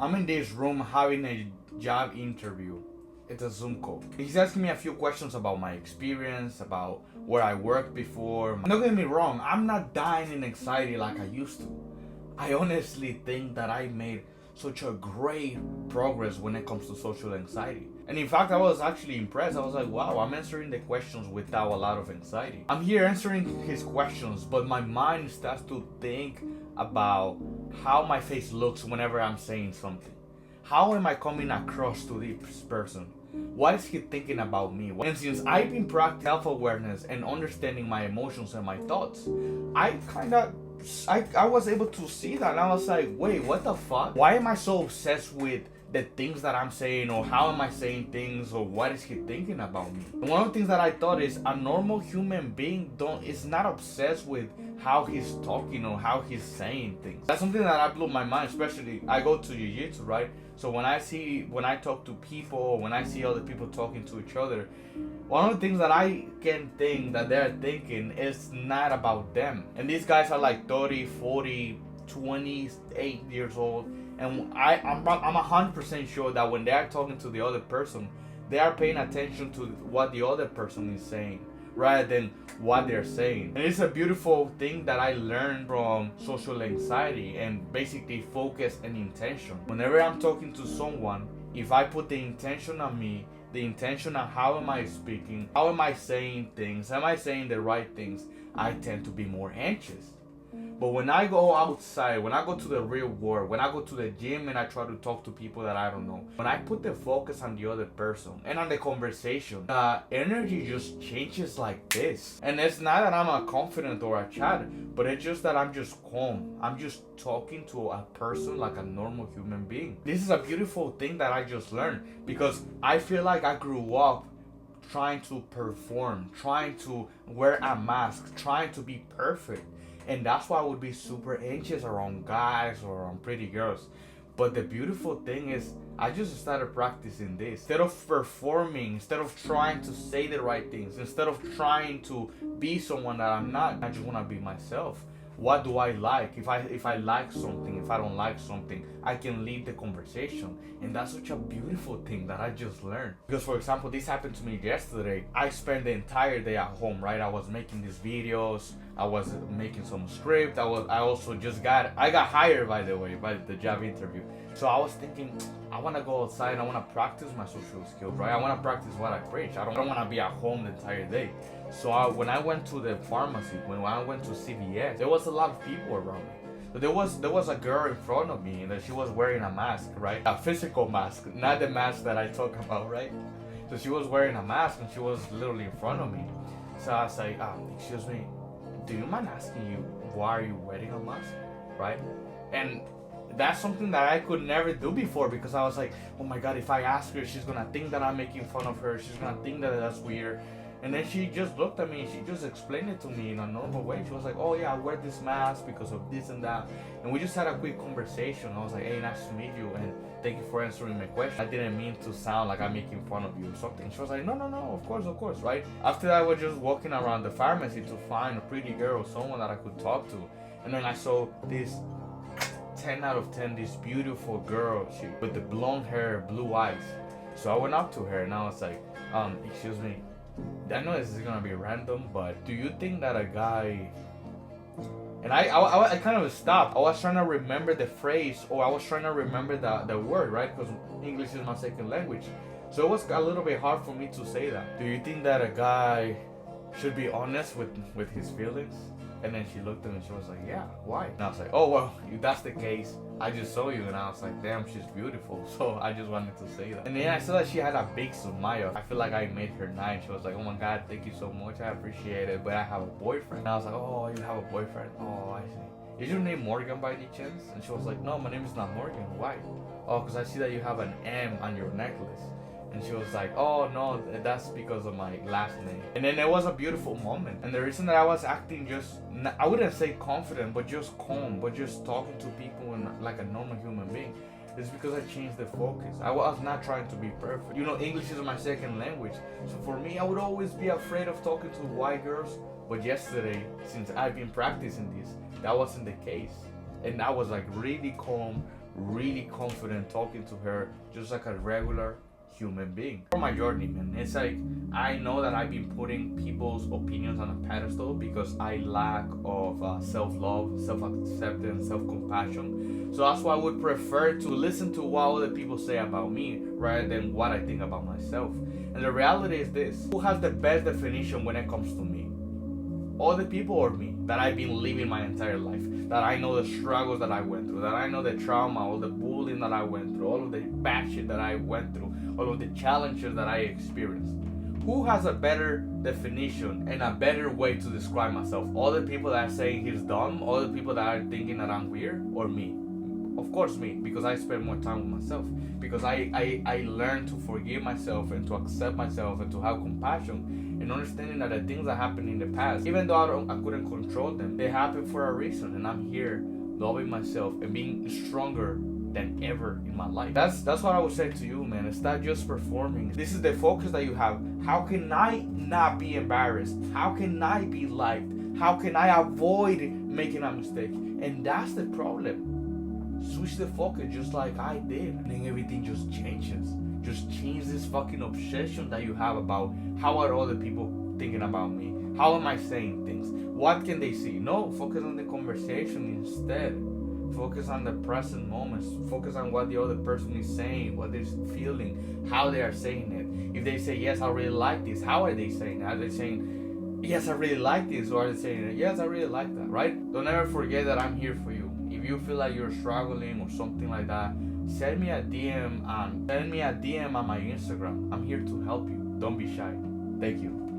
I'm in this room having a job interview. It's a Zoom call. He's asking me a few questions about my experience, about where I worked before. Don't get me wrong, I'm not dying in anxiety like I used to. I honestly think that I made such a great progress when it comes to social anxiety. And in fact, I was actually impressed. I was like, wow, I'm answering the questions without a lot of anxiety. I'm here answering his questions, but my mind starts to think about how my face looks whenever I'm saying something. How am I coming across to this person? What is he thinking about me? And since I've been practicing self-awareness and understanding my emotions and my thoughts, I was able to see that, and I was like, wait, what the fuck? Why am I so obsessed with the things that I'm saying, or how am I saying things, or what is he thinking about me? And one of the things that I thought is a normal human being is not obsessed with how he's talking or how he's saying things. That's something that I blew my mind, especially I go to jiu-jitsu, right? So when I talk to people, or when I see other people talking to each other, one of the things that I can think that they're thinking is not about them. And these guys are like 30, 40, 28 years old. And I'm 100% sure that when they're talking to the other person, they are paying attention to what the other person is saying rather than what they're saying. And it's a beautiful thing that I learned from social anxiety and basically focus and intention. Whenever I'm talking to someone, if I put the intention on me, the intention on how am I speaking, how am I saying things, am I saying the right things, I tend to be more anxious. But when I go outside, when I go to the real world, when I go to the gym and I try to talk to people that I don't know, when I put the focus on the other person and on the conversation, the energy just changes like this. And it's not that I'm a confident or a chat, but it's just that I'm just calm. I'm just talking to a person like a normal human being. This is a beautiful thing that I just learned, because I feel like I grew up trying to perform, trying to wear a mask, trying to be perfect. And that's why I would be super anxious around guys or around pretty girls. But the beautiful thing is, I just started practicing this. Instead of performing, instead of trying to say the right things, instead of trying to be someone that I'm not, I just want to be myself. What do I like? If I like something, if I don't like something, I can lead the conversation. And that's such a beautiful thing that I just learned. Because for example, this happened to me yesterday. I spent the entire day at home, right? I was making these videos, I was making some script. I also just got hired, by the way, by the job interview. So I was thinking, I want to go outside and I want to practice my social skills, right? I want to practice what I preach. I don't want to be at home the entire day. So when I went to the pharmacy, when I went to CVS, there was a lot of people around me. So there was a girl in front of me and she was wearing a mask, right? A physical mask, not the mask that I talk about, right? So she was wearing a mask and she was literally in front of me. So I was like, excuse me, do you mind asking you why are you wearing a mask, right? And that's something that I could never do before, because I was like, oh my god, if I ask her, she's gonna think that I'm making fun of her, she's gonna think that that's weird. And then she just looked at me and she just explained it to me in a normal way. She was like, oh yeah, I wear this mask because of this and that. And we just had a quick conversation. I was like, hey, nice to meet you and thank you for answering my question. I didn't mean to sound like I'm making fun of you or something. She was like, no, of course, right? After that, I was just walking around the pharmacy to find a pretty girl, someone that I could talk to. And then I saw this 10 out of 10, this beautiful girl, she with the blonde hair, blue eyes. So I went up to her and I was like, excuse me, I know this is gonna be random, but do you think that a guy... And I kind of stopped. I was trying to remember the phrase, or I was trying to remember the word, right? Because English is my second language. So it was a little bit hard for me to say that. Do you think that a guy should be honest with his feelings? And then she looked at me and she was like, yeah, why? And I was like, oh, well, if that's the case, I just saw you. And I was like, damn, she's beautiful. So I just wanted to say that. And then I saw that she had a big smile. I feel like I made her night. She was like, oh my God, thank you so much. I appreciate it. But I have a boyfriend. And I was like, oh, you have a boyfriend? Oh, I see. Is your name Morgan by any chance? And she was like, no, my name is not Morgan. Why? Oh, because I see that you have an M on your necklace. And she was like, oh no, that's because of my last name. And then it was a beautiful moment. And the reason that I was acting just, I wouldn't say confident, but just calm, but just talking to people like a normal human being, is because I changed the focus. I was not trying to be perfect. You know, English is my second language. So for me, I would always be afraid of talking to white girls. But yesterday, since I've been practicing this, that wasn't the case. And I was like really calm, really confident talking to her just like a regular human being. For my journey, man, it's like I know that I've been putting people's opinions on a pedestal because I lack of self-love, self-acceptance, self-compassion. So that's why I would prefer to listen to what other people say about me rather than what I think about myself. And the reality is this: who has the best definition when it comes to me? Other people or me, that I've been living my entire life, that I know the struggles that I went through, that I know the trauma, all the bullying that I went through, all of the bad shit that I went through, all of the challenges that I experienced. Who has a better definition and a better way to describe myself? Other people that are saying he's dumb, other people that are thinking that I'm weird, or me? Of course me, because I spend more time with myself, because I learned to forgive myself and to accept myself and to have compassion and understanding that the things that happened in the past, even though I couldn't control them, they happened for a reason, and I'm here loving myself and being stronger than ever in my life. That's what I would say to you, man. It's not just performing. This is the focus that you have. How can I not be embarrassed? How can I be liked? How can I avoid making a mistake? And that's the problem. Switch the focus just like I did, and then everything just changes. Just change this fucking obsession that you have about how are other people thinking about me? How am I saying things? What can they see? No, focus on the conversation instead. Focus on the present moments. Focus on what the other person is saying, what they're feeling, how they are saying it. If they say, yes, I really like this, how are they saying it? Are they saying, yes, I really like this, or are they saying, yes, I really like that, right? Don't ever forget that I'm here for you. If you feel like you're struggling or something like that, send me a DM on my Instagram. I'm here to help you. Don't be shy. Thank you.